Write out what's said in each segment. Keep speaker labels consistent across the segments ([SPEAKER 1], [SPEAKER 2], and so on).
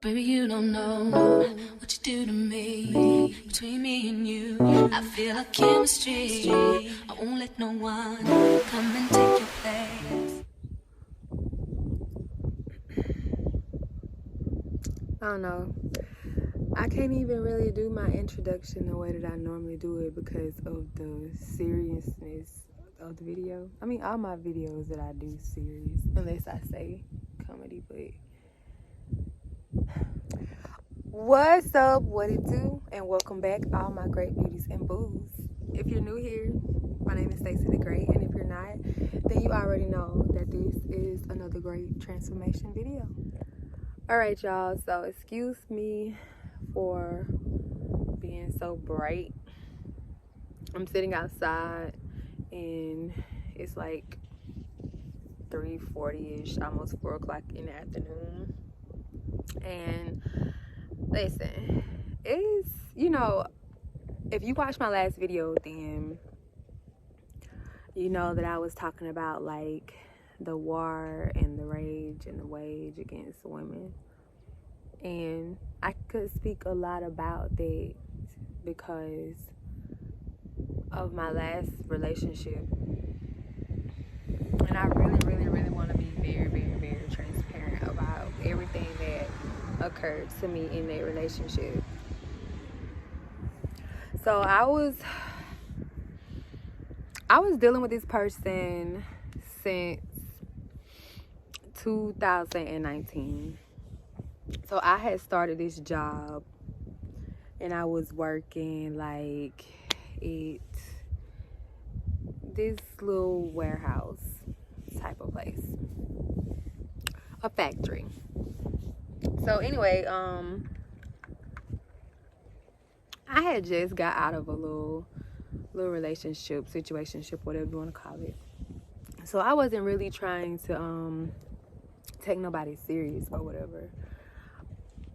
[SPEAKER 1] Baby, you don't know what you do to me. Between me and you, I feel a chemistry. I won't let no one come and take your place.
[SPEAKER 2] I don't know. I can't even really do my introduction the way that I normally do it because of the seriousness of the video. I mean, all my videos that I do serious, unless I say comedy, but what's up, what it do, and welcome back, all my great beauties and boos. If you're new here, my name is StacieTheGreat, and if you're not, then you already know that this is another great transformation video. All right, y'all, so excuse me for being so bright. I'm sitting outside and it's like 3:40ish, almost 4 o'clock in the afternoon. And listen, it's, if you watched my last video, then you know that I was talking about like the war and the rage and the wage against women. And I could speak a lot about that because of my last relationship. And I really want to be very transparent about everything that occurred to me in that relationship. So I was dealing with this person since 2019. So I had started this job and I was working like at this little warehouse type of place, a factory. So anyway, I had just got out of a little relationship, situationship, whatever you want to call it. So I wasn't really trying to take nobody serious or whatever.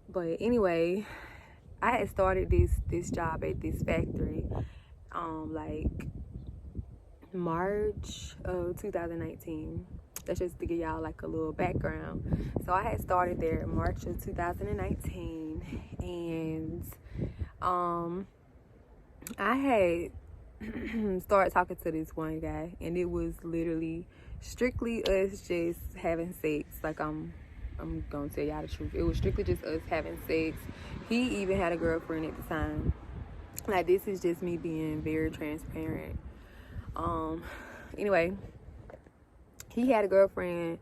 [SPEAKER 2] But anyway, I had started this job at this factory like March of 2019. That's just to give y'all like a little background. So I had started there in March of 2019, and I had started talking to this one guy, and it was literally strictly us just having sex. Like I'm gonna tell y'all the truth. It was strictly just us having sex. He even had a girlfriend at the time. Like, this is just me being very transparent. Anyway, he had a girlfriend.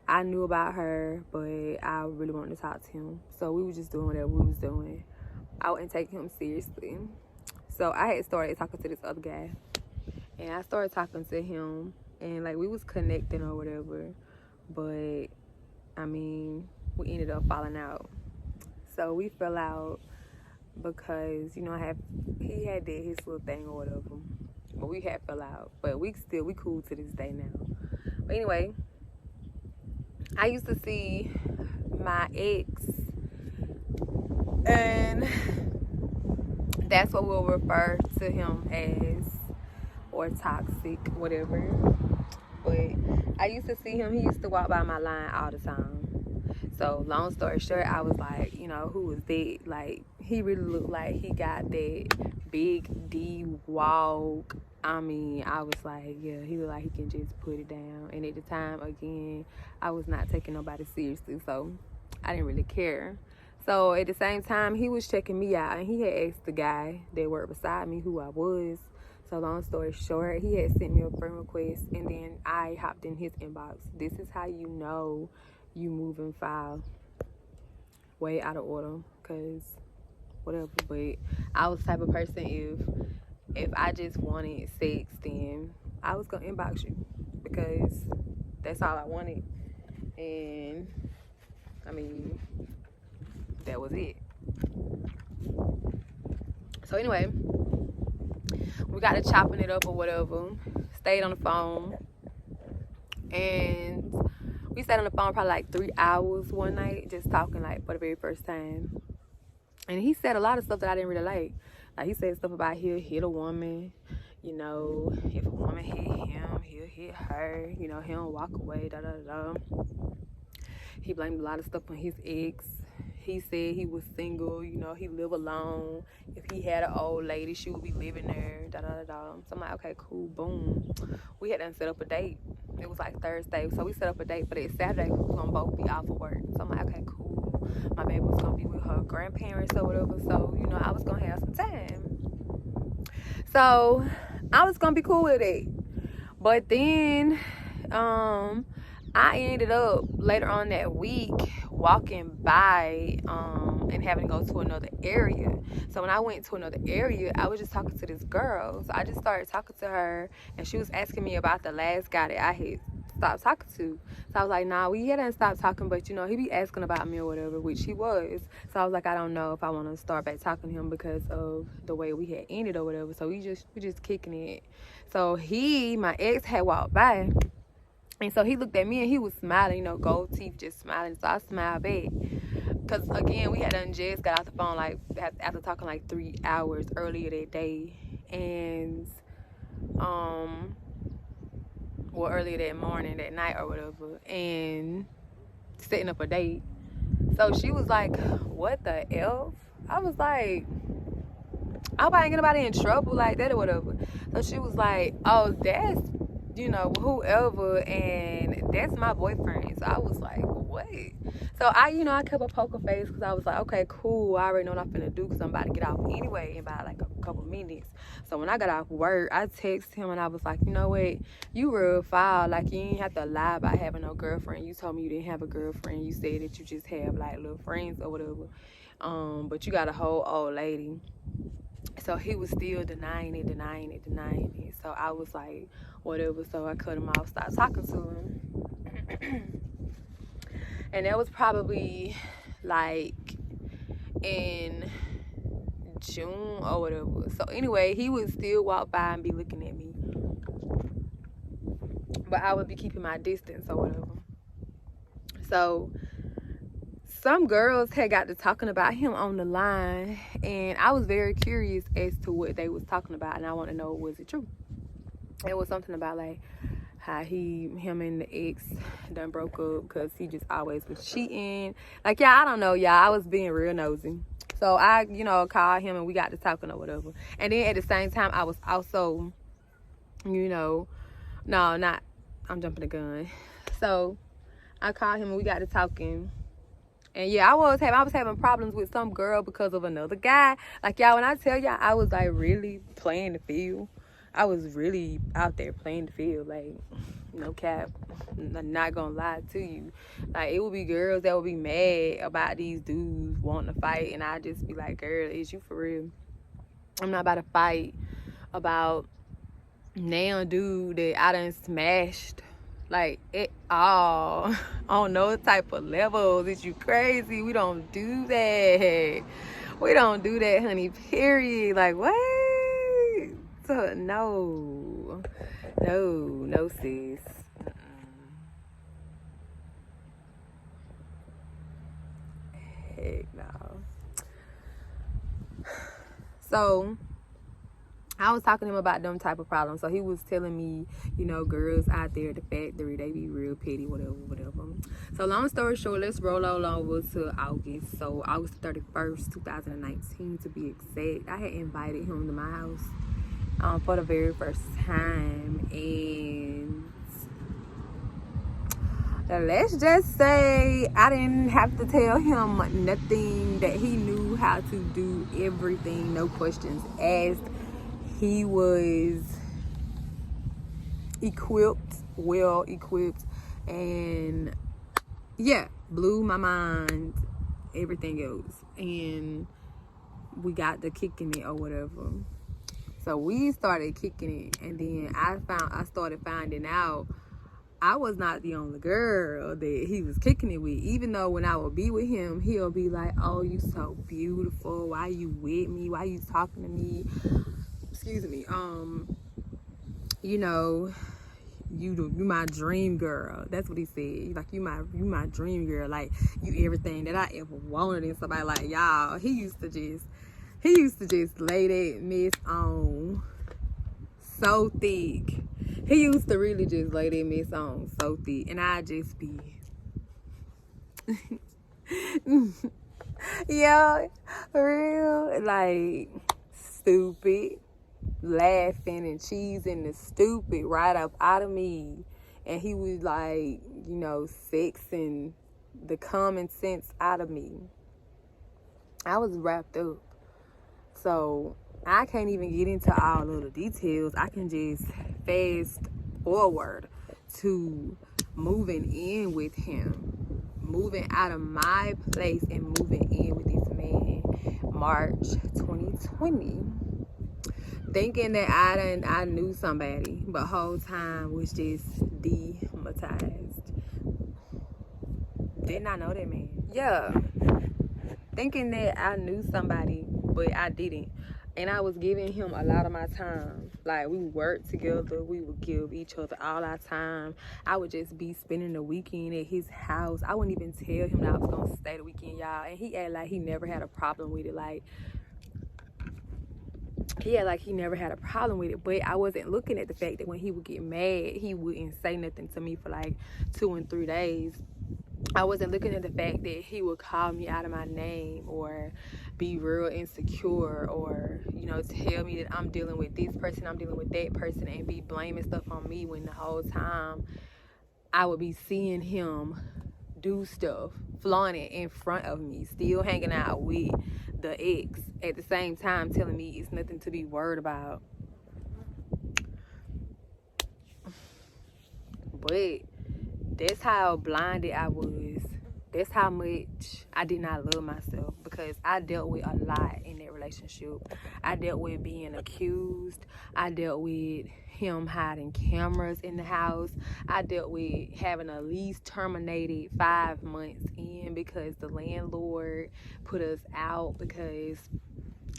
[SPEAKER 2] I knew about her, but I really wanted to talk to him. So we were just doing whatever we was doing. I wouldn't take him seriously. So I had started talking to this other guy, and I started talking to him, and like we was connecting or whatever, but I mean, we ended up falling out. So we fell out because, he had did his little thing or whatever. But we had fell out. But we cool to this day now. But anyway, I used to see my ex, and that's what we'll refer to him as, or toxic, whatever. But I used to see him. He used to walk by my line all the time. So long story short, I was like, who was that? Like, he really looked like he got that big D walk. I mean, I was like, yeah, he looked like he can just put it down. And at the time, again, I was not taking nobody seriously, so I didn't really care. So at the same time, he was checking me out, and he had asked the guy that worked beside me who I was. So long story short, he had sent me a friend request, and then I hopped in his inbox. This is how you know you moving foul, way out of order, because whatever. But I was the type of person, if I just wanted sex, then I was gonna inbox you, because that's all I wanted. And I mean, that was it. So anyway, we got to chopping it up or whatever, stayed on the phone, and we sat on the phone probably like 3 hours one night, just talking like for the very first time. And he said a lot of stuff that I didn't really like. Like, he said stuff about he'll hit a woman, if a woman hit him, he'll hit her, he don't walk away, He blamed a lot of stuff on his ex. he said he was single, you know, he lived alone. If he had an old lady, she would be living there, da-da-da-da. So I'm like, okay, cool, boom. We had to set up a date. It was like Thursday, so we set up a date for that Saturday. We were going to both be off of work. So I'm like, okay, cool. My baby was going to be with her grandparents or whatever, so, you know, I was going to have some time. So I was going to be cool with it. But then I ended up later on that week walking by and having to go to another area. So when I went to another area, I was just talking to this girl. So I just started talking to her, and she was asking me about the last guy that I had stopped talking to. So I was like, nah, we hadn't stopped talking, but you know, he be asking about me or whatever, which he was. So I was like, I don't know if I want to start back talking to him because of the way we had ended or whatever. So we just kicking it. So my ex had walked by, and so he looked at me and he was smiling, you know, gold teeth, just smiling. So I smiled back. Because, again, we had done just got off the phone, like, after talking, like, 3 hours earlier that day. And, well, earlier that morning, that night or whatever. And setting up a date. So she was like, what the F? I was like, I hope I ain't get nobody in trouble like that or whatever. So she was like, oh, that's, you know, whoever, and that's my boyfriend. So I was like, what? So I kept a poker face because I was like, okay, cool. I already know what I'm finna do because I'm about to get off anyway in about like a couple minutes. So when I got off work, I texted him and I was like, you know what? You real foul. Like, you ain't have to lie about having no girlfriend. You told me you didn't have a girlfriend. You said that you just have like little friends or whatever. But you got a whole old lady. So he was still denying it. So I was like, whatever. So I cut him off, stopped talking to him. And that was probably like in June or whatever. So anyway, he would still walk by and be looking at me, but I would be keeping my distance or whatever. So some girls had got to talking about him on the line, and I was very curious as to what they was talking about, and I want to know, was it true? It was something about like how him and the ex done broke up because he just always was cheating. Like, yeah, I don't know, y'all. I was being real nosy. So I, called him and we got to talking or whatever. And then at the same time, I was also, I'm jumping the gun. So I called him and we got to talking. And yeah, I was having problems with some girl because of another guy. Like, y'all, when I tell y'all, I was like really playing the field. I was really out there playing the field, like, no cap. I'm not gonna lie to you. Like, it would be girls that would be mad about these dudes wanting to fight, and I'd just be like, girl, is you for real? I'm not about to fight about now dude that I done smashed, like, it all on those type of levels. Is you crazy? We don't do that. We don't do that, honey, period. Like, what? So, no, sis. Heck no. So I was talking to him about them type of problems. So he was telling me, girls out there at the factory, they be real petty, whatever. So long story short, let's roll on over to August. So August 31st, 2019 to be exact. I had invited him to my house for the very first time, and let's just say I didn't have to tell him nothing, that he knew how to do everything, no questions asked. He was well equipped, and yeah, blew my mind, everything else. And we got to kicking it or whatever. So we started kicking it, and then I started finding out I was not the only girl that he was kicking it with. Even though when I would be with him, he'll be like, oh, you so beautiful. Why you with me? Why you talking to me? Excuse me. You my dream girl. That's what he said. Like, you my dream girl. Like, you everything that I ever wanted in somebody. Like, y'all, he used to just lay that mess on so thick. He used to really just lay that mess on so thick. And I just be Yeah, real, like, stupid, laughing and cheesing the stupid right up out of me. And he was like, sexing the common sense out of me. I was wrapped up. So I can't even get into all of the details. I can just fast forward to moving in with him, moving out of my place and moving in with this man, March 2020. Thinking that I knew somebody, but whole time was just demonetized. Did not know that man. Yeah. Thinking that I knew somebody, but I didn't. And I was giving him a lot of my time. Like, we worked together. We would give each other all our time. I would just be spending the weekend at his house. I wouldn't even tell him that I was going to stay the weekend, y'all. And he acted like he never had a problem with it. He never had a problem with it. But I wasn't looking at the fact that when he would get mad, he wouldn't say nothing to me for like 2 and 3 days. I wasn't looking at the fact that he would call me out of my name or be real insecure or, tell me that I'm dealing with this person, I'm dealing with that person, and be blaming stuff on me when the whole time I would be seeing him do stuff, flaunt it in front of me, still hanging out with the ex at the same time telling me it's nothing to be worried about. But that's how blinded I was. That's how much I did not love myself, because I dealt with a lot in that relationship. I dealt with being accused. I dealt with him hiding cameras in the house. I dealt with having a lease terminated 5 months in because the landlord put us out because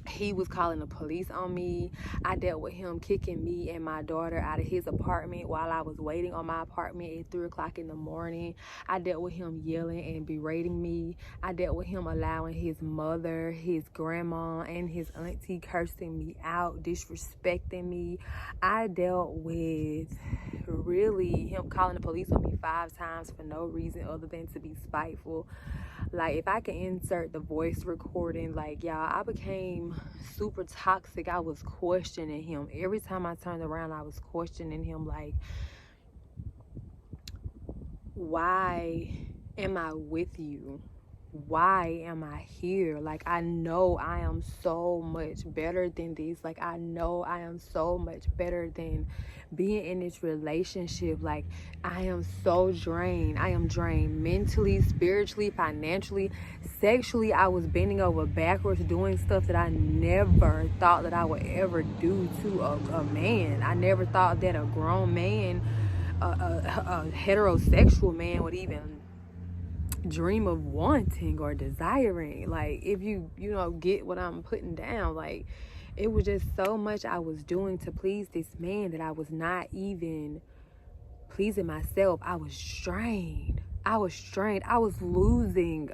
[SPEAKER 2] he was calling the police on me. I dealt with him kicking me and my daughter out of his apartment while I was waiting on my apartment at 3 o'clock in the morning. I dealt with him yelling and berating me. I dealt with him allowing his mother, his grandma, and his auntie cursing me out, disrespecting me. I dealt with really him calling the police on me 5 times for no reason other than to be spiteful. Like, if I can insert the voice recording, like, y'all, I became super toxic. I was questioning him. Every time I turned around, I was questioning him, like, why am I with you? Why am I here? Like, I know I am so much better than this. Like, I know I am so much better than being in this relationship. Like, I am so drained. I am drained mentally, spiritually, financially, sexually. I was bending over backwards doing stuff that I never thought that I would ever do to a man. I never thought that a grown man, a heterosexual man, would even dream of wanting or desiring. Like, if you get what I'm putting down, like, it was just so much I was doing to please this man that I was not even pleasing myself. I was strained. I was losing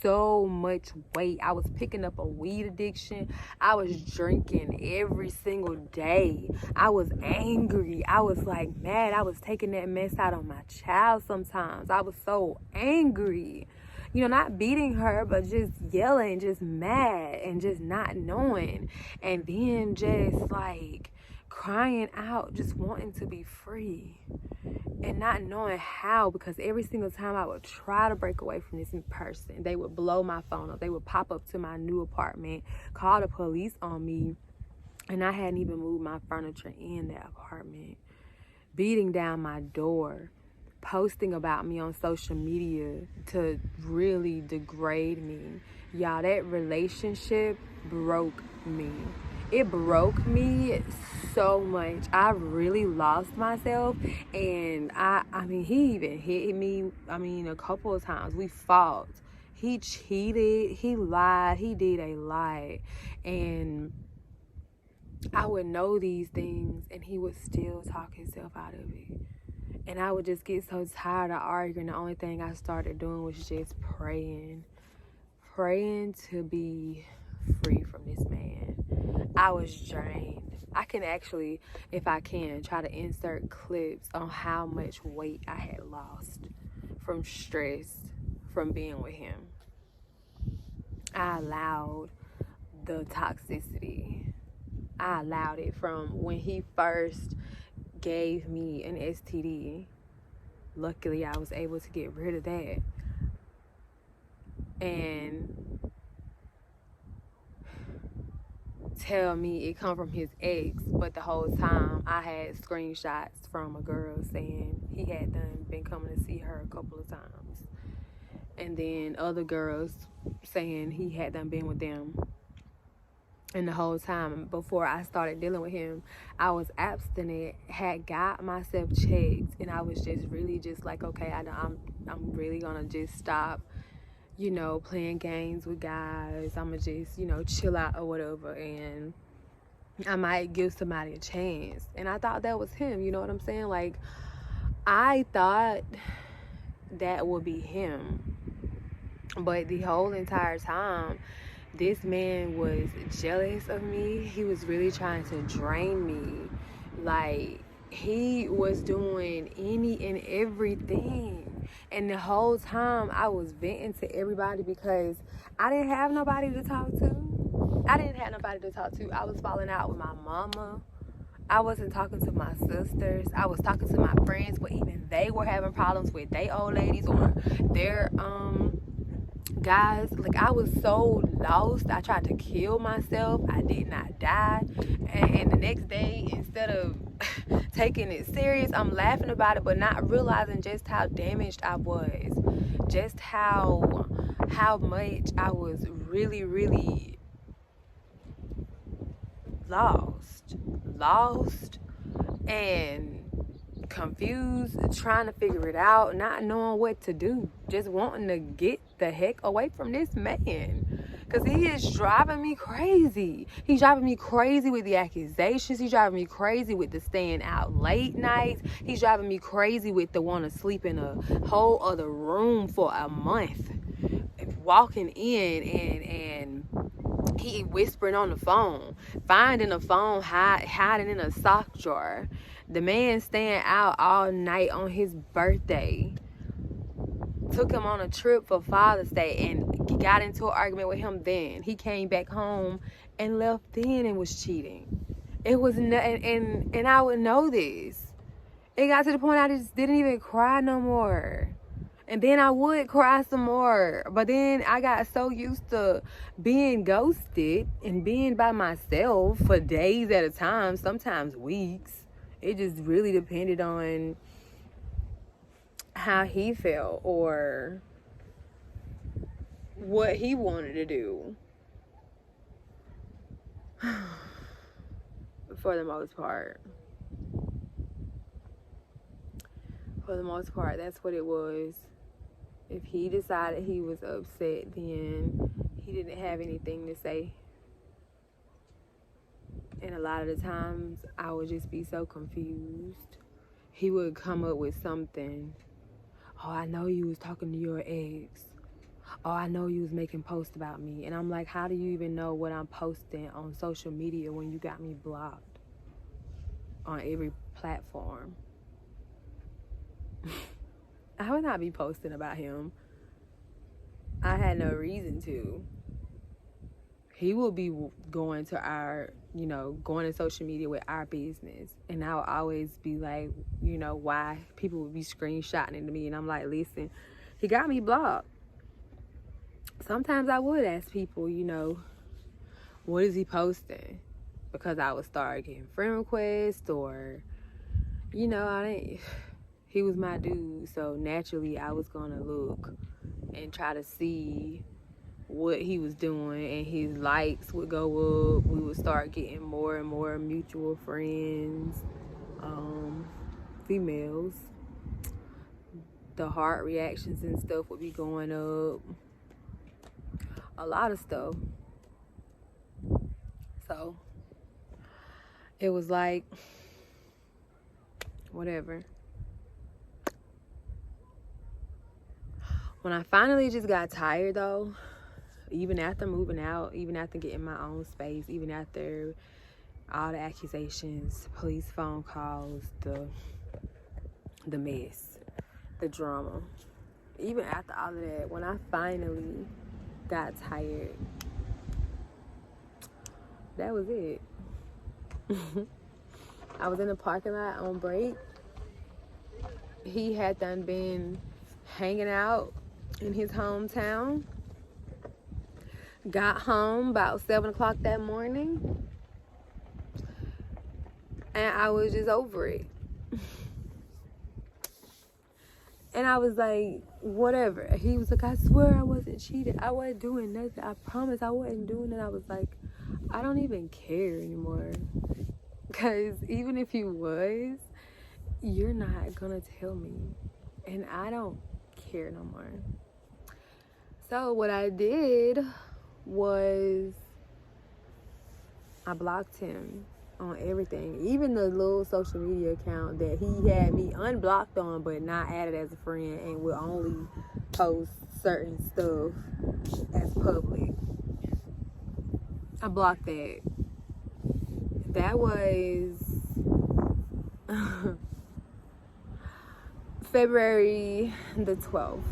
[SPEAKER 2] so much weight. I was picking up a weed addiction. I was drinking every single day. I was angry. I was like mad. I was taking that mess out on my child sometimes. I was so angry. Not beating her, but just yelling, just mad and just not knowing. And then just like crying out, just wanting to be free. And not knowing how, because every single time I would try to break away from this person, they would blow my phone up. They would pop up to my new apartment, call the police on me, and I hadn't even moved my furniture in that apartment. Beating down my door, posting about me on social media to really degrade me. Y'all, that relationship broke me. It broke me so much. I really lost myself. And I mean, he even hit me, a couple of times. We fought. He cheated. He lied. He did a lot. And I would know these things, and he would still talk himself out of it. And I would just get so tired of arguing. The only thing I started doing was just praying to be free from this man. I was drained. I can actually, if I can, try to insert clips on how much weight I had lost from stress from being with him. I allowed the toxicity. I allowed it from when he first gave me an STD. Luckily, I was able to get rid of that. And tell me it come from his ex, but the whole time I had screenshots from a girl saying he had done been coming to see her a couple of times. And then other girls saying he had done been with them. And the whole time before I started dealing with him, I was abstinent, had got myself checked, and I was just really just like, okay, I'm really gonna just stop, you know, playing games with guys. I'm gonna just, you know, chill out or whatever, and I might give somebody a chance. And I thought that was him, you know what I'm saying? Like, I thought that would be him. But the whole entire time, this man was jealous of me. He was really trying to drain me. Like, he was doing any and everything. And the whole time I was venting to everybody because I didn't have nobody to talk to. I was falling out with my mama. I wasn't talking to my sisters. I was talking to my friends, but even they were having problems with their old ladies or their guys. Like, I was so lost. I tried to kill myself. I did not die. And the next day, instead of taking it serious, I'm laughing about it, but not realizing just how damaged I was, just how much I was really, really lost and confused, trying to figure it out, not knowing what to do, just wanting to get the heck away from this man, because he is driving me crazy. He's driving me crazy with the accusations. He's driving me crazy with the staying out late nights. He's driving me crazy with the want to sleep in a whole other room for a month, walking in and he whispering on the phone, finding a phone, hiding in a sock drawer. The man staying out all night on his birthday. Took him on a trip for Father's Day and got into an argument with him then. He came back home and left then and was cheating. It was and I would know this. It got to the point I just didn't even cry no more. And then I would cry some more. But then I got so used to being ghosted and being by myself for days at a time, sometimes weeks. It just really depended on how he felt or what he wanted to do. For the most part. For the most part, that's what it was. If he decided he was upset, then he didn't have anything to say. And a lot of the times, I would just be so confused. He would come up with something. Oh, I know you was talking to your ex. Oh, I know you was making posts about me. And I'm like, how do you even know what I'm posting on social media when you got me blocked on every platform? I would not be posting about him. I had no reason to. He will be going to our, going to social media with our business. And I will always be like, why people would be screenshotting it to me. And I'm like, listen, he got me blocked. Sometimes I would ask people, what is he posting? Because I would start getting friend requests or, he was my dude. So naturally I was going to look and try to see what he was doing, and his likes would go up. We would start getting more and more mutual friends, females. The heart reactions and stuff would be going up. A lot of stuff. So it was like, whatever. When I finally just got tired though, even after moving out, even after getting my own space, even after all the accusations, police phone calls, the mess, the drama, even after all of that, when I finally got tired. That was it. I was in the parking lot on break. He had done been hanging out in his hometown. Got home about 7 o'clock that morning. And I was just over it. And I was like, whatever. He was like, I swear I wasn't cheating. I wasn't doing nothing. I promise I wasn't doing it. I was like, I don't even care anymore. Because even if you was, you're not going to tell me. And I don't care no more. So what I did was I blocked him on everything, even the little social media account that he had me unblocked on but not added as a friend and would only post certain stuff as public. I blocked that. That was February the 12th,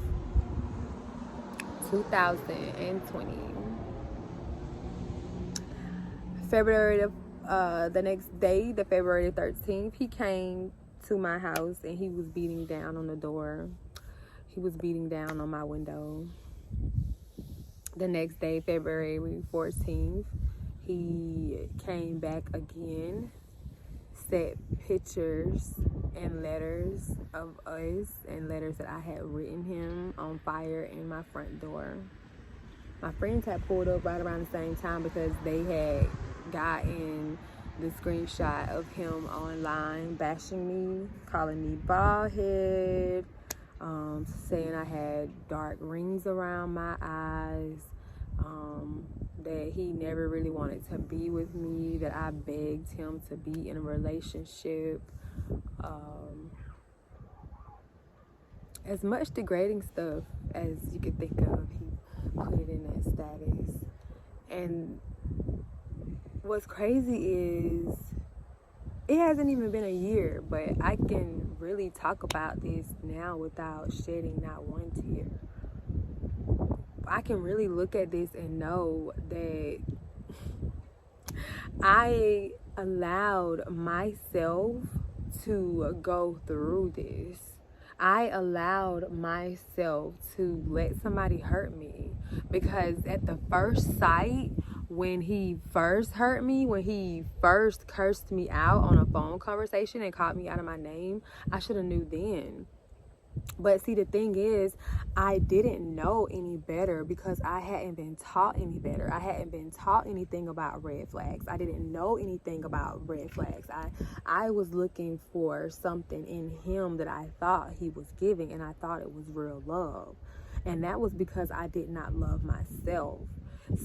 [SPEAKER 2] 2020. The next day, the February 13th, he came to my house and he was beating down on the door. He was beating down on my window. The next day, February 14th, he came back again, set pictures and letters of us and letters that I had written him on fire in my front door. My friends had pulled up right around the same time because they had gotten the screenshot of him online bashing me, calling me bald head, saying I had dark rings around my eyes, that he never really wanted to be with me, that I begged him to be in a relationship. As much degrading stuff as you could think of, he put it in that status. And what's crazy is it hasn't even been a year, but I can really talk about this now without shedding not one tear. I can really look at this and know that I allowed myself to go through this. I allowed myself to let somebody hurt me, because at the first sight, when he first hurt me, when he first cursed me out on a phone conversation and called me out of my name, I should have knew then. But see, the thing is, I didn't know any better because I hadn't been taught any better. I hadn't been taught anything about red flags. I didn't know anything about red flags. I was looking for something in him that I thought he was giving, and I thought it was real love. And that was because I did not love myself.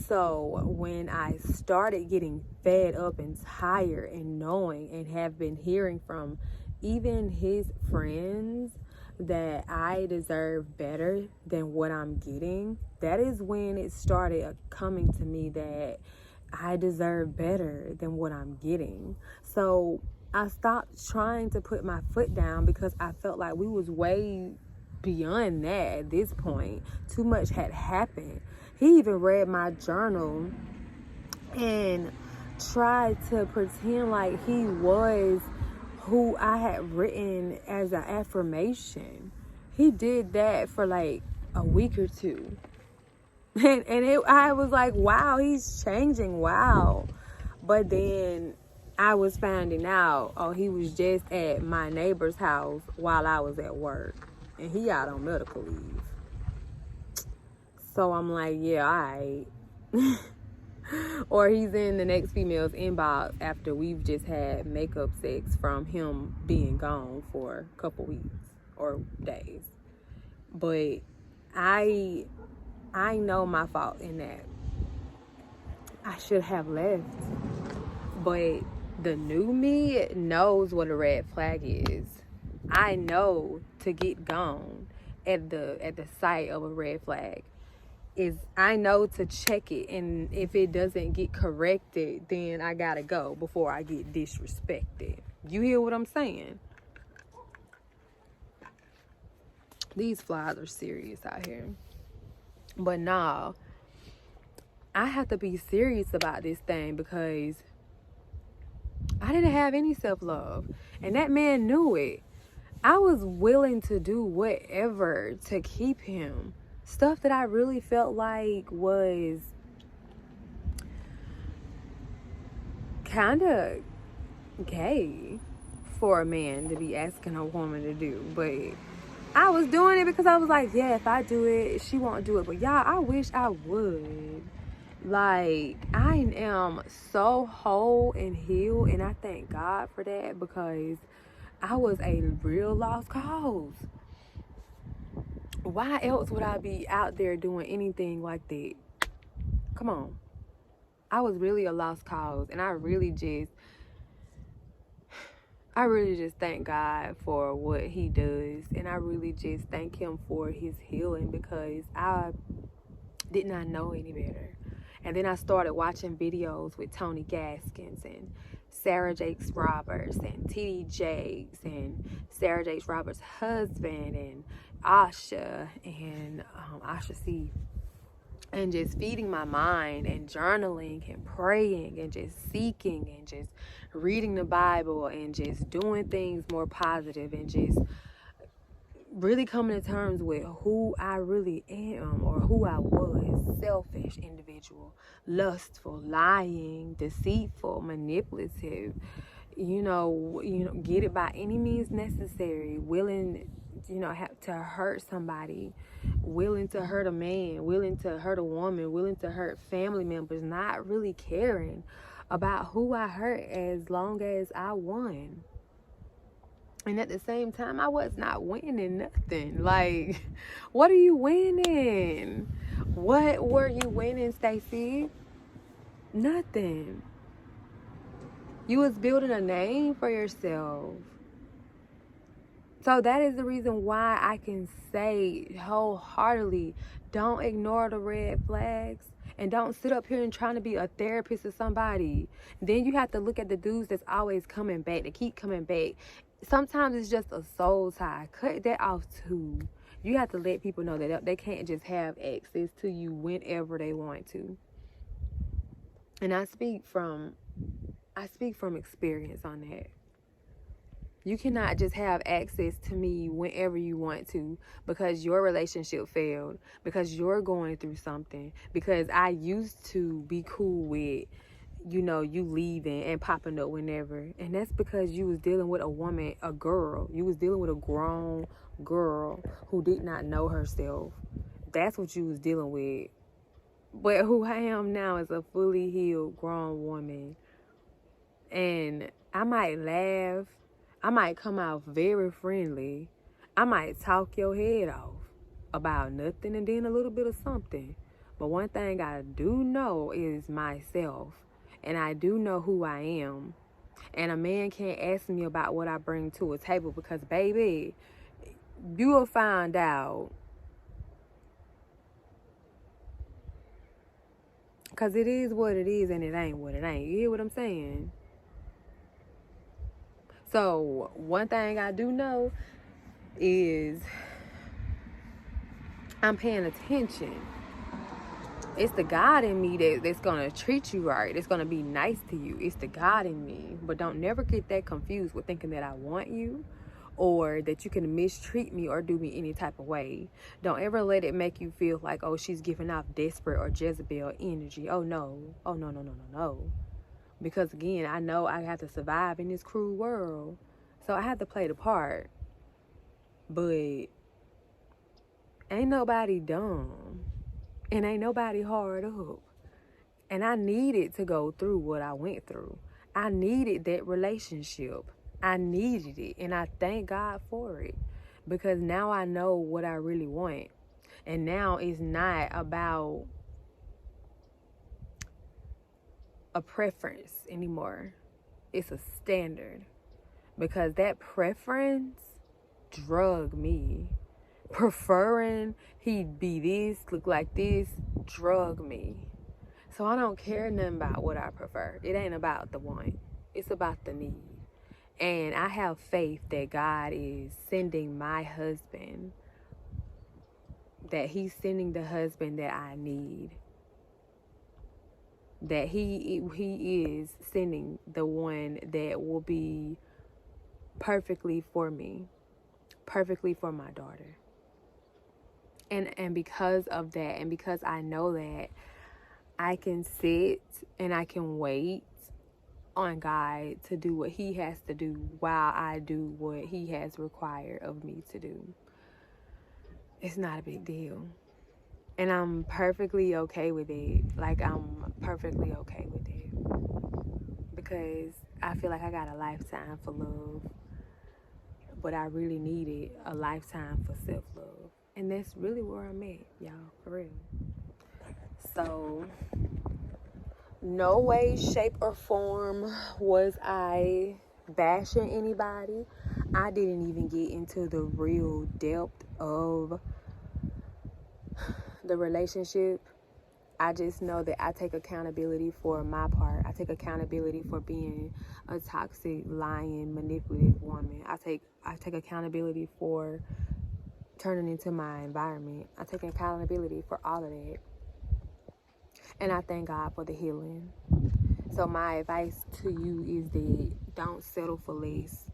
[SPEAKER 2] So when I started getting fed up and tired and knowing and have been hearing from even his friends that I deserve better than what I'm getting, that is when it started coming to me that I deserve better than what I'm getting. So I stopped trying to put my foot down because I felt like we was way beyond that at this point. Too much had happened. He even read my journal and tried to pretend like he was who I had written as an affirmation. He did that for like a week or two. I was like, wow, he's changing, wow. But then I was finding out, oh, he was just at my neighbor's house while I was at work. And he out on medical leave. So I'm like, yeah, all right. Or he's in the next female's inbox after we've just had makeup sex from him being gone for a couple weeks or days. But I know my fault in that. I should have left. But the new me knows what a red flag is. I know to get gone at the sight of a red flag. I know to check it, and if it doesn't get corrected, then I gotta go before I get disrespected. You hear what I'm saying? These flies are serious out here. But nah, I have to be serious about this thing because I didn't have any self-love. And that man knew it. I was willing to do whatever to keep him. Stuff that I really felt like was kind of gay for a man to be asking a woman to do. But I was doing it because I was like, yeah, if I do it, she won't do it. But y'all, I wish I would. Like, I am so whole and healed, and I thank God for that because I was a real lost cause. Why else would I be out there doing anything like that? Come on. I was really a lost cause, and I really just thank God for what he does, and I really just thank him for his healing because I did not know any better. And then I started watching videos with Tony Gaskins and Sarah Jakes Roberts and T.D. Jakes and Sarah Jakes Roberts' husband and Asha and Asha C. And just feeding my mind and journaling and praying and just seeking and just reading the Bible and just doing things more positive and just really coming to terms with who I really am or who I was. Selfish individual, lustful, lying, deceitful, manipulative, get it by any means necessary, willing, have to hurt somebody, willing to hurt a man, willing to hurt a woman, willing to hurt family members, not really caring about who I hurt as long as I won. And at the same time, I was not winning nothing. Like, what are you winning? What were you winning, Stacie? Nothing. You was building a name for yourself. So that is the reason why I can say wholeheartedly, don't ignore the red flags. And don't sit up here and trying to be a therapist to somebody. Then you have to look at the dudes that's always coming back. They keep coming back. Sometimes it's just a soul tie. Cut that off too. You have to let people know that they can't just have access to you whenever they want to. And I speak from experience on that. You cannot just have access to me whenever you want to because your relationship failed, because you're going through something, because I used to be cool with, you leaving and popping up whenever. And that's because you was dealing with a woman, a girl. You was dealing with a grown girl who did not know herself. That's what you was dealing with. But who I am now is a fully healed, grown woman. And I might laugh. I might come out very friendly. I might talk your head off about nothing and then a little bit of something. But one thing I do know is myself. And I do know who I am. And a man can't ask me about what I bring to a table because, baby, you will find out. Because it is what it is and it ain't what it ain't. You hear what I'm saying? So, one thing I do know is I'm paying attention. It's the God in me that's going to treat you right. It's going to be nice to you. It's the God in me. But don't never get that confused with thinking that I want you or that you can mistreat me or do me any type of way. Don't ever let it make you feel like, oh, she's giving off desperate or Jezebel energy. Oh, no. Oh, no, no, no, no, no. Because, again, I know I have to survive in this cruel world. So I have to play the part. But ain't nobody dumb. And ain't nobody hard up. And I needed to go through what I went through. I needed that relationship. I needed it. And I thank God for it. Because now I know what I really want. And now it's not about a preference anymore. It's a standard. Because that preference drug me. Preferring he'd be this, look like this, drug me. So I don't care nothing about what I prefer. It ain't about the want. It's about the need. And I have faith that God is sending my husband. That he's sending the husband that I need. that he is sending the one that will be perfectly for me, perfectly for my daughter. And because of that, and because I know that, I can sit and I can wait on God to do what he has to do while I do what he has required of me to do. It's not a big deal. And I'm perfectly okay with it. Like, I'm perfectly okay with it. Because I feel like I got a lifetime for love. But I really needed a lifetime for self-love. And that's really where I'm at, y'all, for real. So, no way, shape, or form was I bashing anybody. I didn't even get into the real depth of the relationship. I just know that I take accountability for my part. I take accountability for being a toxic, lying, manipulative woman. I take accountability for turning into my environment. I take accountability for all of that. And I thank God for the healing. So my advice to you is that don't settle for less.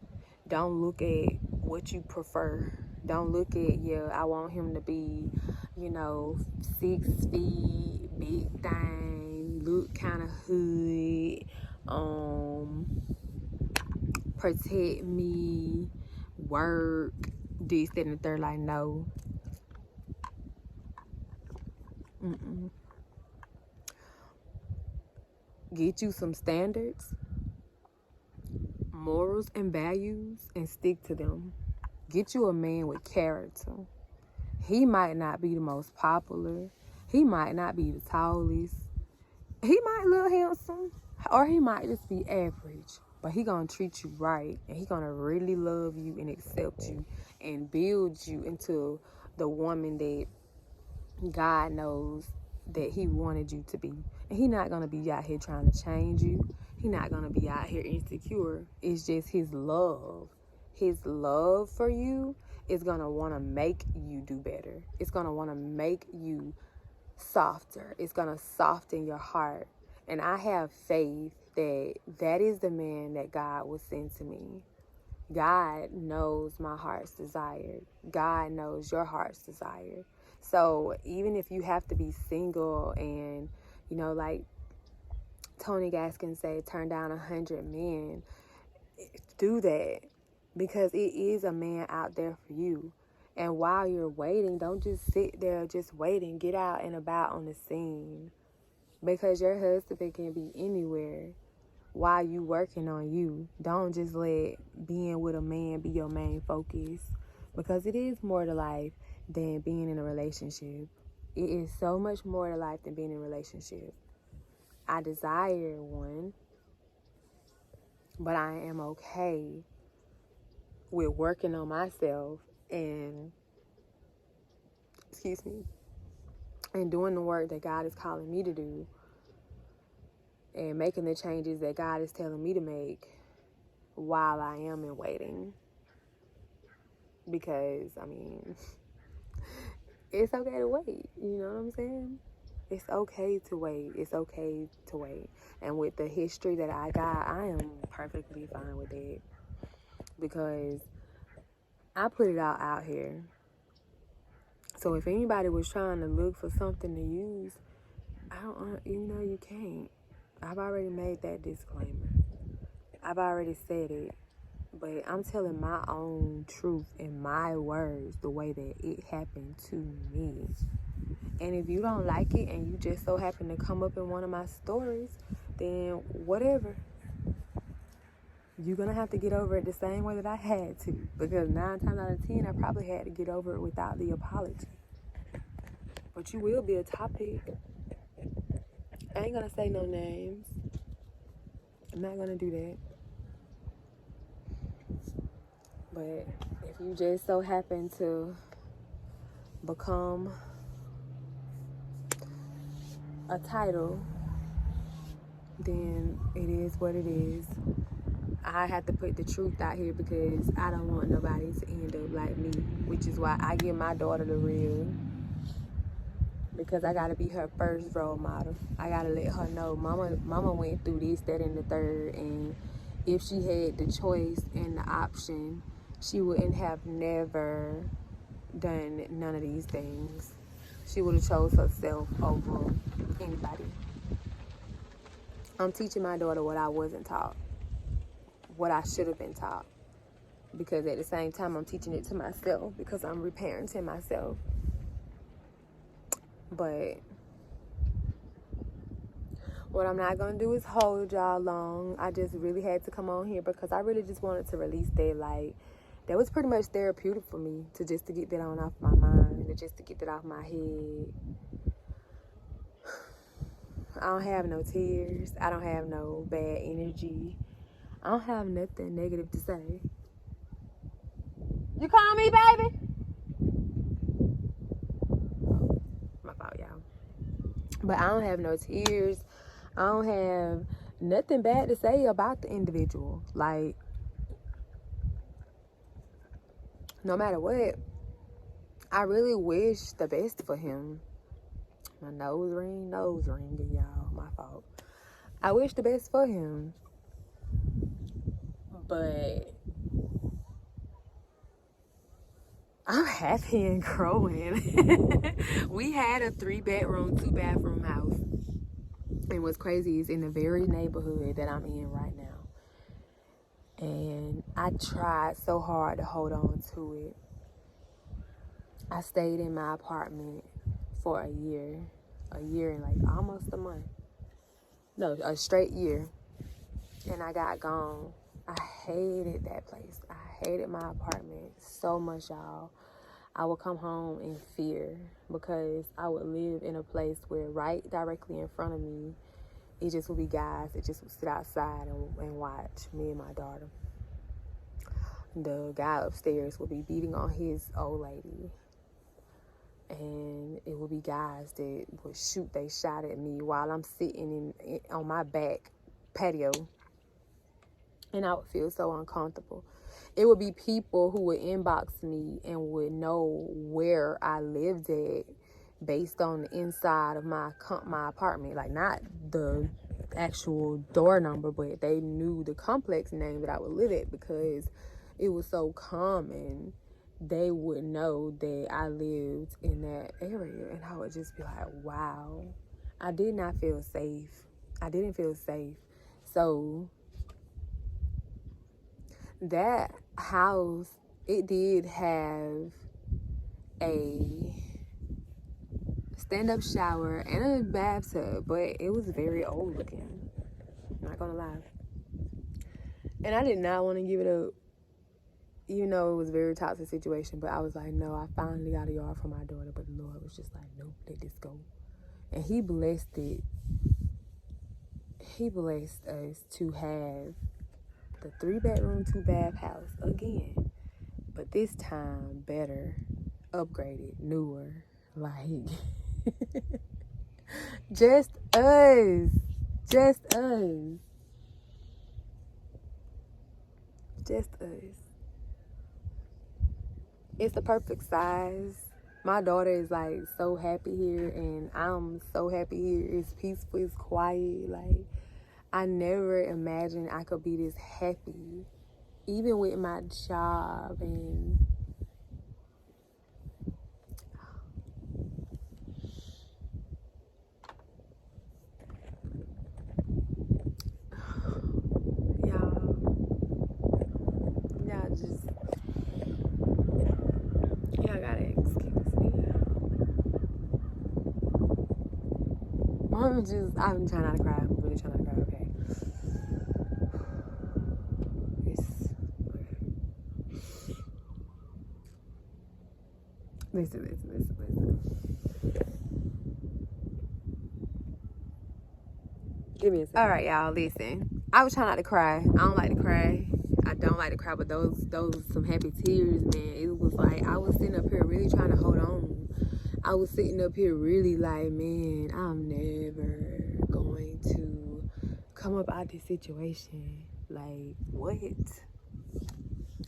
[SPEAKER 2] Don't look at what you prefer. Don't look at, I want him to be, 6 feet, big thing, look kind of hood, protect me, work, this, that, and the third. Like, no. Get you some standards, morals, and values, and stick to them. Get you a man with character. He might not be the most popular. He might not be the tallest. He might look handsome, or he might just be average. But he gonna treat you right, and he gonna really love you and accept you and build you into the woman that God knows that he wanted you to be. And he not gonna be out here trying to change you. He not gonna be out here insecure. It's just his love. His love for you is gonna wanna make you do better. It's gonna wanna make you softer. It's gonna soften your heart. And I have faith that that is the man that God will send to me. God knows my heart's desire. God knows your heart's desire. So even if you have to be single and, like Tony Gaskins say, turn down 100 men, do that, because it is a man out there for you. And while you're waiting, don't just sit there just waiting. Get out and about on the scene, because your husband can be anywhere while you working on you. Don't just let being with a man be your main focus, because it is more to life than being in a relationship. It is so much more to life than being in a relationship. I desire one, but I am okay with working on myself and and doing the work that God is calling me to do and making the changes that God is telling me to make while I am in waiting. Because, it's okay to wait. You know what I'm saying? It's okay to wait. It's okay to wait. And with the history that I got, I am perfectly fine with it. Because I put it all out here. So if anybody was trying to look for something to use, you can't. I've already made that disclaimer. I've already said it. But I'm telling my own truth in my words, the way that it happened to me. And if you don't like it and you just so happen to come up in one of my stories, then whatever. You're going to have to get over it the same way that I had to. Because 9 times out of 10, I probably had to get over it without the apology. But you will be a topic. I ain't going to say no names. I'm not going to do that. But if you just so happen to become a title, then it is what it is. I have to put the truth out here because I don't want nobody to end up like me, which is why I give my daughter the real. because I gotta be her first role model. I gotta let her know, mama went through this, that, and the third, and if she had the choice and the option, she wouldn't have never done none of these things. She would have chose herself over anybody. I'm teaching my daughter what I wasn't taught, what I should have been taught, because at the same time I'm teaching it to myself because I'm reparenting myself. But what I'm not going to do is hold y'all long. I just really had to come on here because I really just wanted to release that. Like, that was pretty much therapeutic for me to get that on off my mind, to get that off my head. I don't have no tears. I don't have no bad energy. I don't have nothing negative to say. You call me, baby? My fault, y'all. But I don't have no tears. I don't have nothing bad to say about the individual. Like, no matter what, I really wish the best for him. My nose ringing, y'all. My fault. I wish the best for him. But I'm happy and growing. We had a 3-bedroom, 2-bathroom house. And what's crazy is in the very neighborhood that I'm in right now. And I tried so hard to hold on to it. I stayed in my apartment for a year and like almost a month. No, a straight year. And I got gone. I hated that place. I hated my apartment so much, y'all. I would come home in fear because I would live in a place where right directly in front of me, it just would be guys that just would sit outside and watch me and my daughter. The guy upstairs would be beating on his old lady. And it would be guys that would shoot they shot at me while I'm sitting on my back patio. And I would feel so uncomfortable. It would be people who would inbox me and would know where I lived at based on the inside of my apartment. Like, not the actual door number, but they knew the complex name that I would live at because it was so common. They would know that I lived in that area. And I would just be like, wow. I did not feel safe. I didn't feel safe. So that house, it did have a stand-up shower and a bathtub, but it was very old looking. Not gonna lie. And I did not want to give it up, even though it was a very toxic situation. But I was like, no, I finally got a yard for my daughter. But the Lord was just like, nope, let this go. And he blessed it. He blessed us to have the 3-bedroom, 2-bath house again. But this time better, upgraded, newer. Like, just us. Just us. Just us. It's the perfect size. My daughter is like so happy here, and I'm so happy here. It's peaceful, it's quiet. Like, I never imagined I could be this happy, even with my job. And y'all gotta excuse me. I'm trying not to cry. I'm really trying not to cry, okay? Listen. Give me a second. All right, y'all, listen. I was trying not to cry. I don't like to cry. But those some happy tears, man. It was like I was sitting up here really trying to hold on. I was sitting up here really like, man, I'm never going to come up out this situation. Like, what?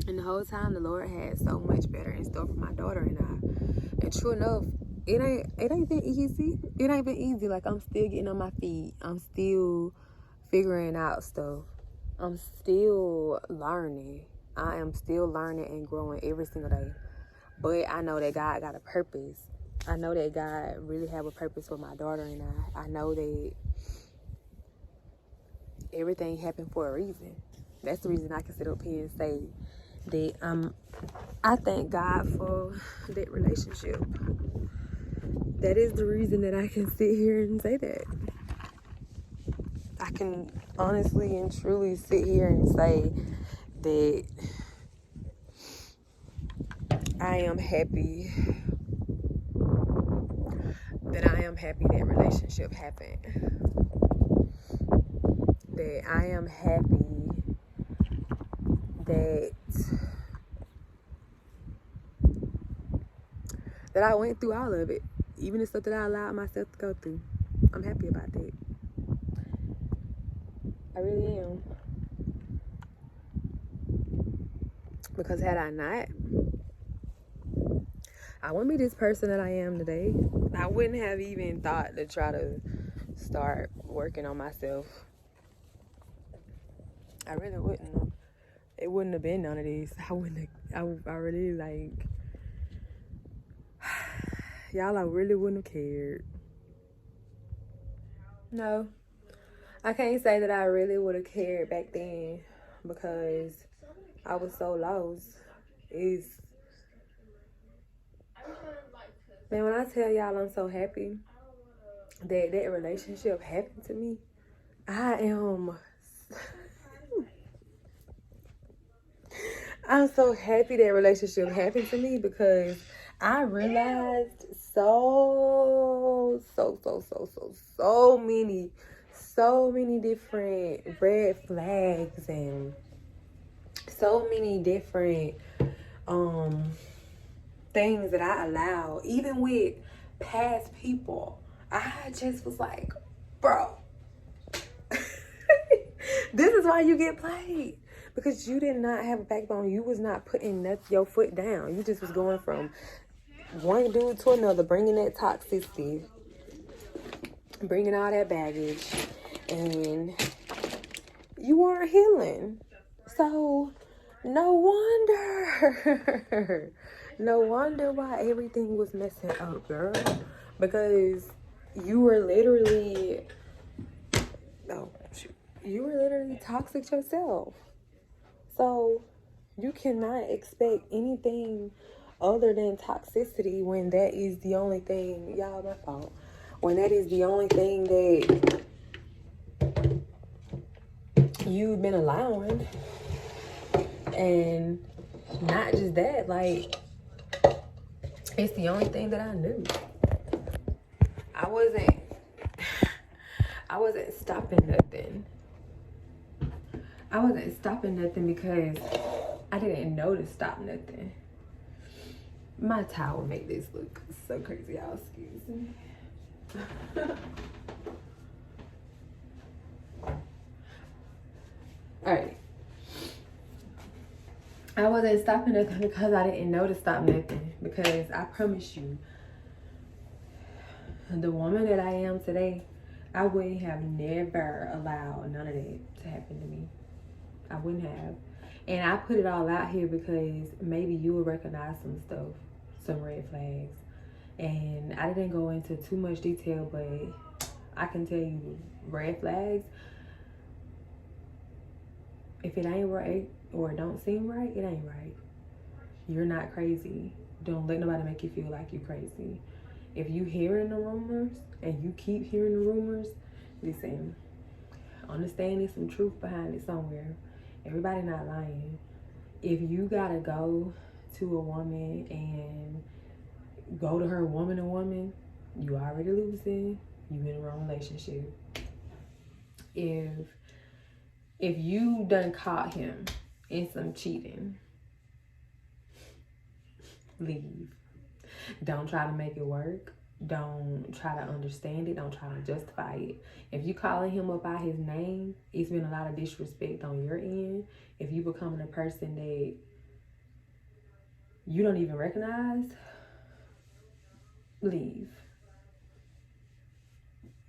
[SPEAKER 2] And the whole time, the Lord had so much better in store for my daughter and I. And true enough, it ain't been easy. It ain't been easy. Like, I'm still getting on my feet. I'm still figuring out stuff. I'm still learning. I am still learning and growing every single day. But I know that God got a purpose. I know that God really have a purpose for my daughter and I. I know that everything happened for a reason. That's the reason I can sit up here and say that I thank God for that relationship. That is the reason that I can sit here and say that. I can honestly and truly sit here and say that I am happy that relationship happened. That I am happy that I went through all of it. Even the stuff that I allowed myself to go through. I'm happy about that. I really am. Because had I not, I wouldn't be this person that I am today. I wouldn't have even thought to try to start working on myself. I really wouldn't have. It wouldn't have been none of this. I really like, y'all, I really wouldn't have cared. No, I can't say that I really would have cared back then because I was so lost. Man, when I tell y'all I'm so happy that that relationship happened to me, I'm so happy that relationship happened to me because I realized so many different red flags and so many different things that I allow, even with past people. I just was like, bro, this is why you get played. Because you did not have a backbone. You was not putting your foot down. You just was going from one dude to another, bringing that toxicity, bringing all that baggage, and you weren't healing. So no wonder why everything was messing up, girl. Because you were literally toxic yourself. So you cannot expect anything other than toxicity when that is the only thing, y'all, my fault. When that is the only thing that you've been allowing. And not just that, like, it's the only thing that I knew. I wasn't stopping nothing. I wasn't stopping nothing because I didn't know to stop nothing. My towel made this look so crazy, y'all. Excuse me. Alright. I wasn't stopping nothing because I didn't know to stop nothing. Because I promise you, the woman that I am today, I wouldn't have never allowed none of that to happen to me. I wouldn't have. And I put it all out here because maybe you will recognize some stuff, some red flags. And I didn't go into too much detail, but I can tell you red flags, if it ain't right or it don't seem right, it ain't right. You're not crazy. Don't let nobody make you feel like you're crazy. If you hearing the rumors and you keep hearing the rumors, listen, understand there's some truth behind it somewhere. Everybody not lying. If you gotta go to a woman and go to her woman to woman, you already losing. You in the wrong relationship. If you done caught him in some cheating, leave. Don't try to make it work. Don't try to understand it. Don't try to justify it. If you calling him up by his name, it's been a lot of disrespect on your end. If you becoming a person that you don't even recognize, leave.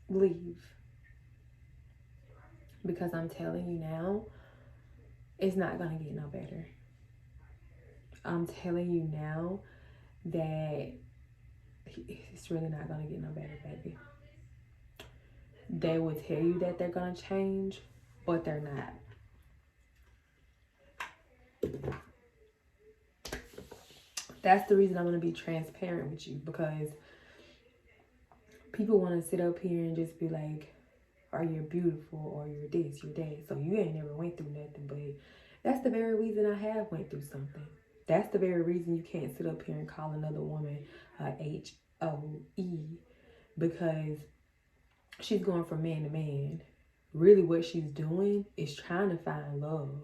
[SPEAKER 2] Leave. Because I'm telling you now, it's not going to get no better. I'm telling you now that it's really not going to get no better, baby. They will tell you that they're going to change, but they're not. That's the reason I'm going to be transparent with you, because people want to sit up here and just be like, or you're beautiful, or you're this, you're that. So you ain't never went through nothing. But that's the very reason I have went through something. That's the very reason you can't sit up here and call another woman H-O-E, because she's going from man to man. Really what she's doing is trying to find love.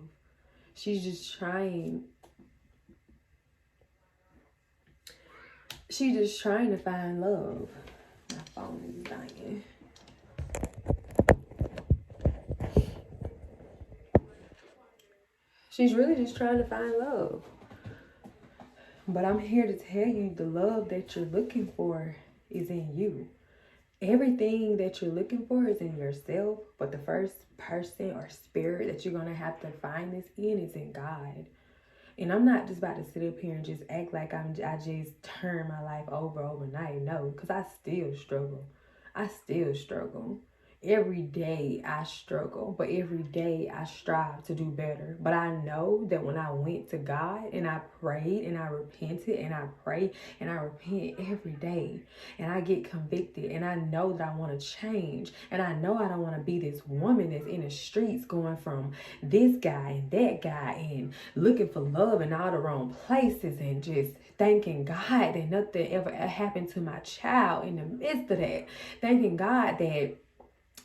[SPEAKER 2] She's just trying to find love. My phone is dying. She's really just trying to find love. But I'm here to tell you, the love that you're looking for is in you. Everything that you're looking for is in yourself, but the first person or spirit that you're going to have to find this in is in God. And I'm not just about to sit up here and just act like I just turned my life over overnight. No, because I still struggle. Every day I struggle, but every day I strive to do better. But I know that when I went to God and I prayed and I repented and I pray and I repent every day and I get convicted and I know that I want to change and I know I don't want to be this woman that's in the streets going from this guy and that guy and looking for love in all the wrong places and just thanking God that nothing ever happened to my child in the midst of that. Thanking God that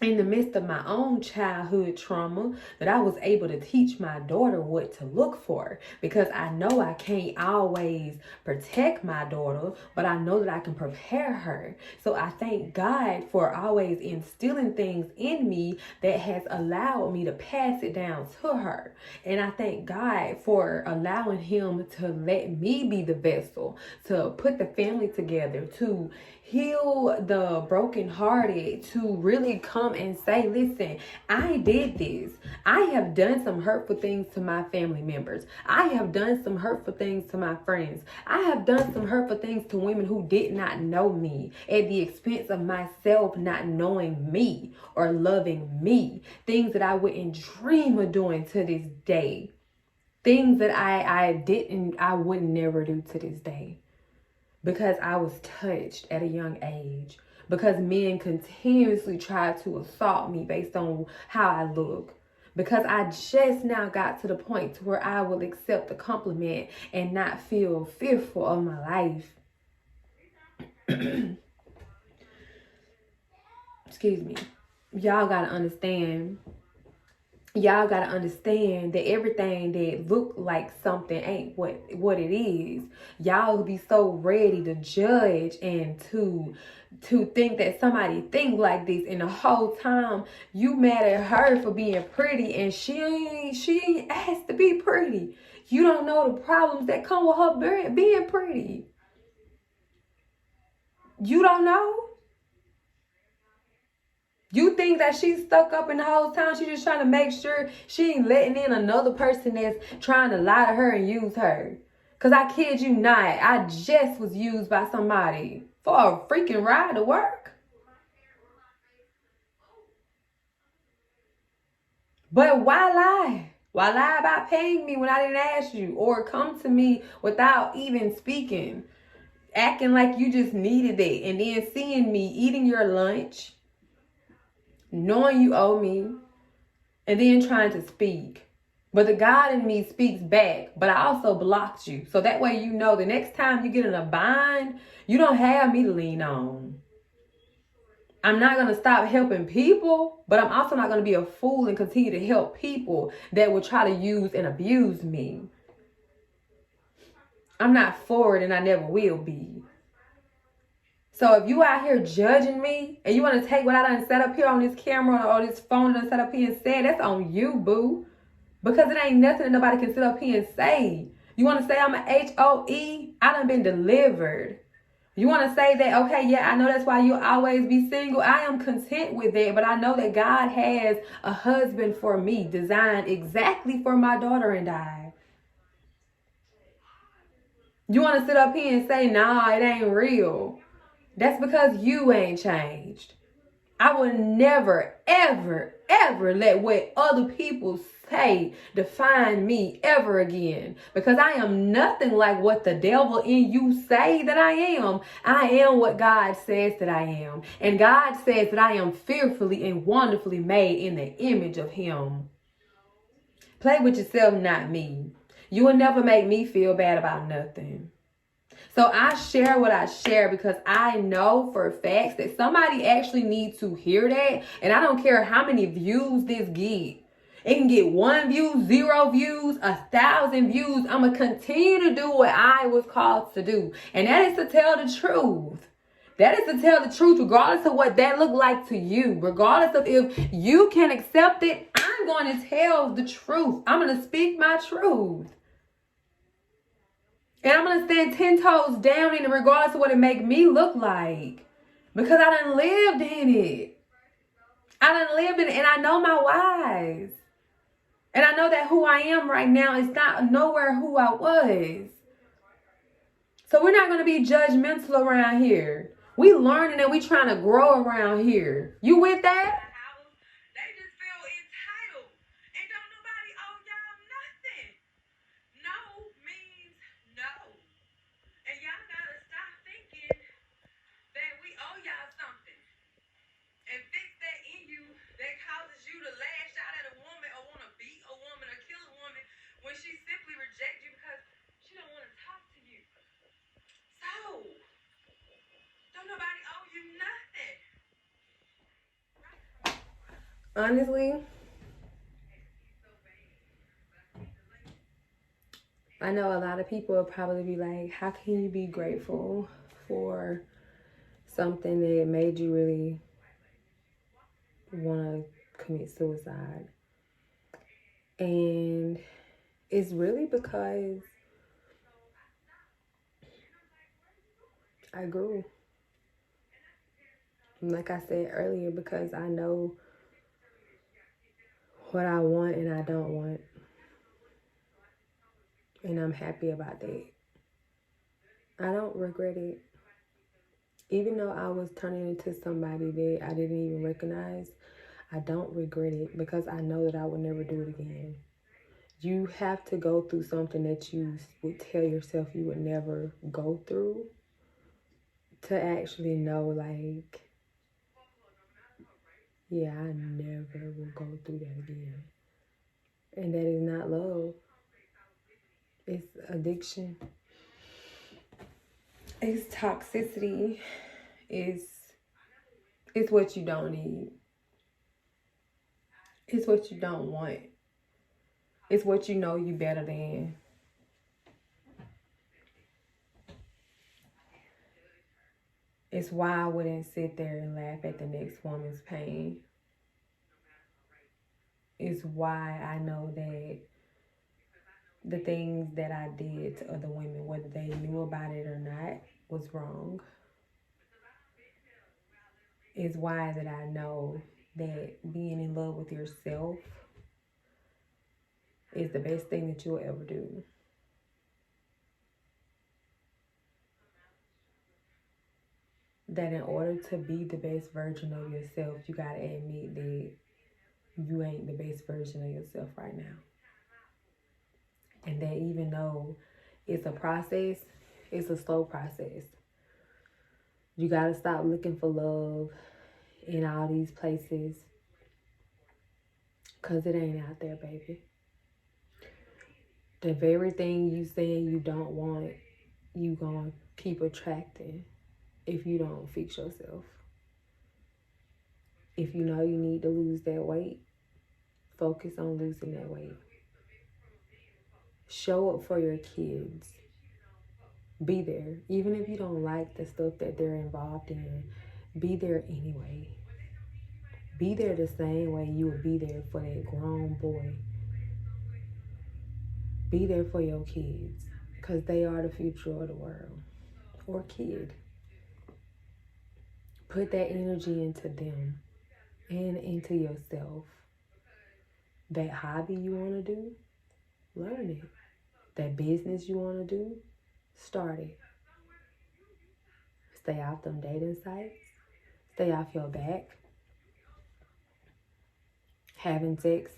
[SPEAKER 2] in the midst of my own childhood trauma, that I was able to teach my daughter what to look for, because I know I can't always protect my daughter, but I know that I can prepare her. So I thank God for always instilling things in me that has allowed me to pass it down to her. And I thank God for allowing him to let me be the vessel to put the family together, to heal the brokenhearted, to really come and say, listen, I did this. I have done some hurtful things to my family members. I have done some hurtful things to my friends. I have done some hurtful things to women who did not know me, at the expense of myself not knowing me or loving me. Things that I wouldn't dream of doing to this day. Things that I would never do to this day. Because I was touched at a young age. Because men continuously tried to assault me based on how I look. Because I just now got to the point to where I will accept a compliment and not feel fearful of my life. Excuse me. Y'all gotta understand that everything that look like something ain't what it is. Y'all be so ready to judge and to think that somebody think like this, and the whole time you mad at her for being pretty, and she ain't asked to be pretty. You don't know the problems that come with her being pretty. You don't know. You think that she's stuck up in the whole time. She's just trying to make sure she ain't letting in another person that's trying to lie to her and use her. Because I kid you not, I just was used by somebody for a freaking ride to work. But why lie? Why lie about paying me when I didn't ask you? Or come to me without even speaking? Acting like you just needed it. And then seeing me eating your lunch, knowing you owe me, and then trying to speak. But the God in me speaks back, but I also blocked you. So that way you know the next time you get in a bind, you don't have me to lean on. I'm not going to stop helping people, but I'm also not going to be a fool and continue to help people that will try to use and abuse me. I'm not for it, and I never will be. So if you out here judging me and you want to take what I done set up here on this camera or this phone I done set up here and say, that's on you, boo. Because it ain't nothing that nobody can sit up here and say. You want to say I'm an HOE? I done been delivered. You want to say that, okay, yeah, I know that's why you'll always be single. I am content with that, but I know that God has a husband for me, designed exactly for my daughter and I. You want to sit up here and say, nah, it ain't real. That's because you ain't changed. I will never, ever, ever let what other people say define me ever again. Because I am nothing like what the devil in you say that I am. I am what God says that I am. And God says that I am fearfully and wonderfully made in the image of Him. Play with yourself, not me. You will never make me feel bad about nothing. So I share what I share because I know for facts that somebody actually needs to hear that. And I don't care how many views this get. It can get 1 view, 0 views, 1,000 views. I'm going to continue to do what I was called to do. And that is to tell the truth. That is to tell the truth regardless of what that looked like to you. Regardless of if you can accept it, I'm going to tell the truth. I'm going to speak my truth. And I'm going to stand 10 toes down in it regardless of what it make me look like. Because I done lived in it. I done lived in it and I know my whys. And I know that who I am right now is not nowhere who I was. So we're not going to be judgmental around here. We learning and we trying to grow around here. You with that? Honestly, I know a lot of people will probably be like, how can you be grateful for something that made you really want to commit suicide? And it's really because I grew. Like I said earlier, because I know what I want and I don't want. And I'm happy about that. I don't regret it. Even though I was turning into somebody that I didn't even recognize, I don't regret it because I know that I would never do it again. You have to go through something that you would tell yourself you would never go through to actually know, like, yeah, I never will go through that again. And that is not love. It's addiction. It's toxicity. It's what you don't need. It's what you don't want. It's what you know you better than. It's why I wouldn't sit there and laugh at the next woman's pain. It's why I know that the things that I did to other women, whether they knew about it or not, was wrong. It's why that I know that being in love with yourself is the best thing that you'll ever do. That in order to be the best version of yourself, you gotta admit that you ain't the best version of yourself right now. And that even though it's a process, it's a slow process. You gotta stop looking for love in all these places, because it ain't out there, baby. The very thing you saying you don't want, you gonna keep attracting if you don't fix yourself. If you know you need to lose that weight, focus on losing that weight. Show up for your kids. Be there. Even if you don't like the stuff that they're involved in, be there anyway. Be there the same way you would be there for that grown boy. Be there for your kids, because they are the future of the world. Or kid. Put that energy into them and into yourself. That hobby you want to do, learn it. That business you want to do, start it. Stay off them dating sites. Stay off your back. Having sex,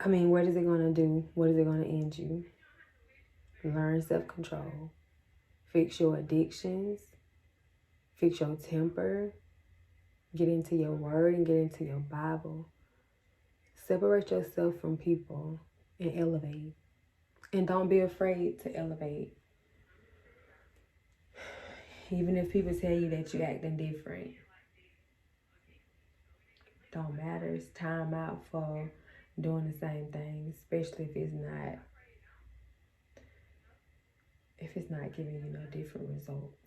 [SPEAKER 2] what is it going to do? What is it going to end you? Learn self-control. Fix your addictions. Fix your temper. Get into your word and get into your Bible. Separate yourself from people and elevate. And don't be afraid to elevate. Even if people tell you that you're acting different. Don't matter. It's time out for doing the same thing, especially if it's not giving you no different results.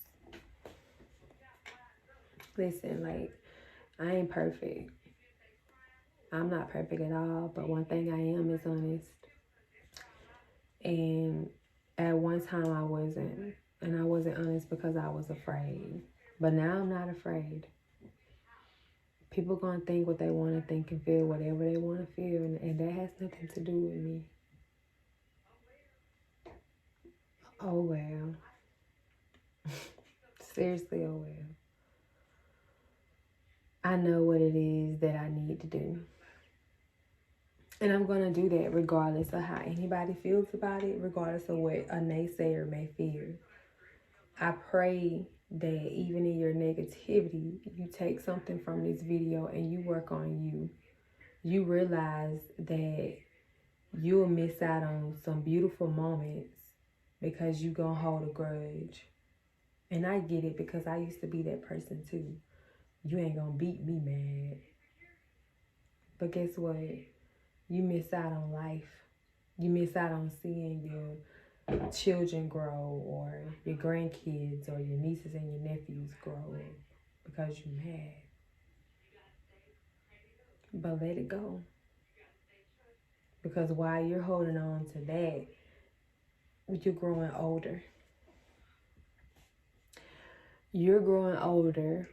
[SPEAKER 2] Listen, I ain't perfect. I'm not perfect at all, but one thing I am is honest. And at one time I wasn't. And I wasn't honest because I was afraid. But now I'm not afraid. People gonna think what they want to think and feel whatever they want to feel. And that has nothing to do with me. Oh well. Seriously, oh well. I know what it is that I need to do. And I'm going to do that regardless of how anybody feels about it, regardless of what a naysayer may feel. I pray that even in your negativity, you take something from this video and you work on you. You realize that you'll miss out on some beautiful moments because you're going to hold a grudge. And I get it because I used to be that person too. You ain't going to beat me mad. But guess what? You miss out on life. You miss out on seeing your children grow or your grandkids or your nieces and your nephews grow because you're mad. But let it go. Because while you're holding on to that, you're growing older. You're growing older.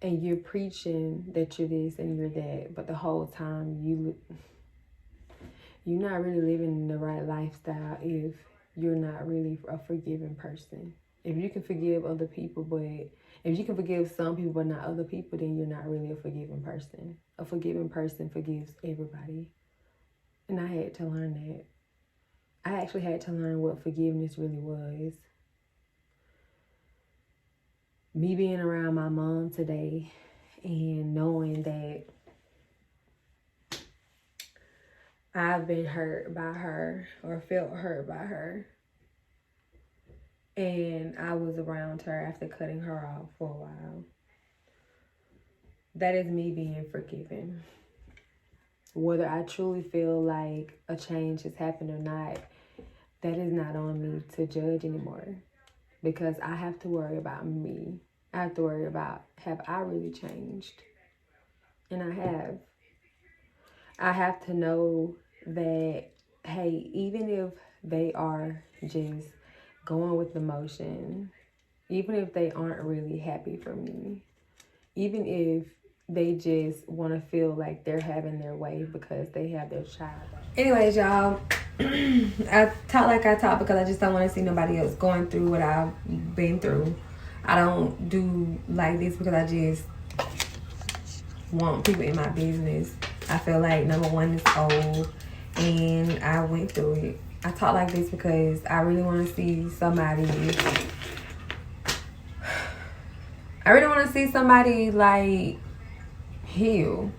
[SPEAKER 2] And you're preaching that you're this and you're that, but the whole time you're not really living the right lifestyle if you're not really a forgiving person. If you can forgive other people, but if you can forgive some people but not other people, then you're not really a forgiving person. A forgiving person forgives everybody. And I had to learn that. I actually had to learn what forgiveness really was. Me being around my mom today and knowing that I've been hurt by her or felt hurt by her. And I was around her after cutting her off for a while. That is me being forgiven. Whether I truly feel like a change has happened or not, that is not on me to judge anymore. Because I have to worry about me. I have to worry about, have I really changed? And I have. I have to know that, hey, even if they are just going with the motion, even if they aren't really happy for me, even if they just want to feel like they're having their way because they have their child. Anyways, y'all, I talk like I talk because I just don't want to see nobody else going through what I've been through. I don't do like this because I just want people in my business. I feel like, number one, it's old and I went through it. I talk like this because I really want to see somebody. I really want to see somebody like heal.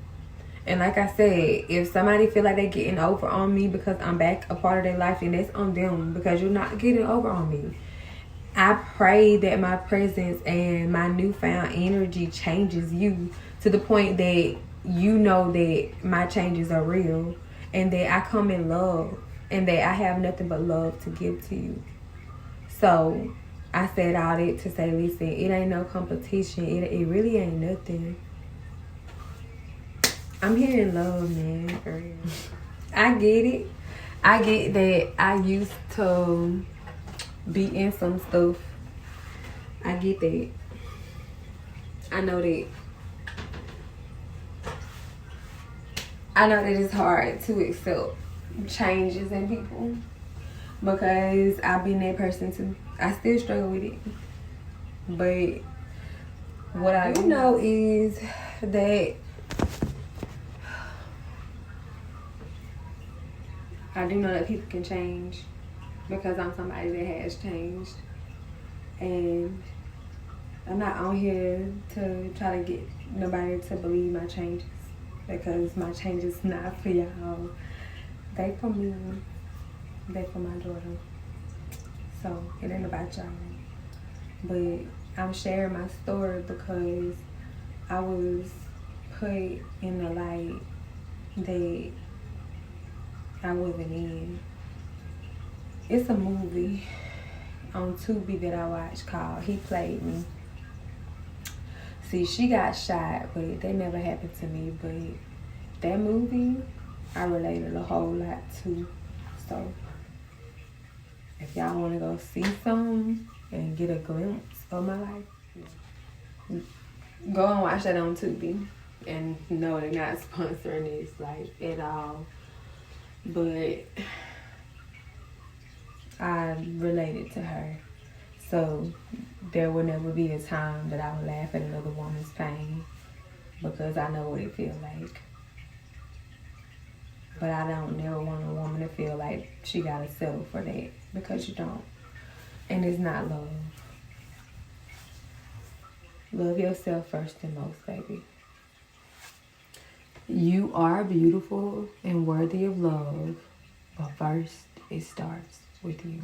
[SPEAKER 2] And like I said, if somebody feel like they're getting over on me because I'm back a part of their life, then that's on them because you're not getting over on me. I pray that my presence and my newfound energy changes you to the point that you know that my changes are real and that I come in love and that I have nothing but love to give to you. So I said all that to say, listen, it ain't no competition. It really ain't nothing. I'm here in love, man. For real. I get it. I get that I used to be in some stuff I get that. I know that. I know that it's hard to accept changes in people because I've been that person too. I still struggle with it. But what I do know is that I do know that people can change because I'm somebody that has changed. And I'm not on here to try to get nobody to believe my changes because my changes not for y'all. They for me. They for my daughter. So it ain't about y'all. But I'm sharing my story because I was put in the light that I wasn't in. It's a movie on Tubi that I watched called He Played Me. See, she got shot, but that never happened to me. But that movie, I related a whole lot to. So if y'all want to go see something and get a glimpse of my life, go and watch that on Tubi. And no, they're not sponsoring this, like, at all. But I related to her. So there will never be a time that I would laugh at another woman's pain because I know what it feels like. But I don't never want a woman to feel like she gotta settle for that because you don't. And it's not love. Love yourself first and most, baby. You are beautiful and worthy of love, but first it starts with you.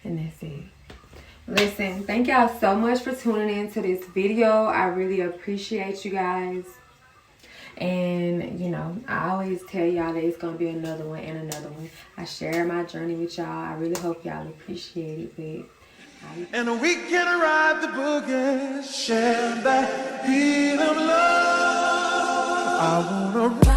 [SPEAKER 2] And that's it. Listen, thank y'all so much for tuning in to this video. I really appreciate you guys. And, you know, I always tell y'all that it's going to be another one and another one. I share my journey with y'all. I really hope y'all appreciate it.
[SPEAKER 1] And we can ride the boogie, share that beat of love. I wanna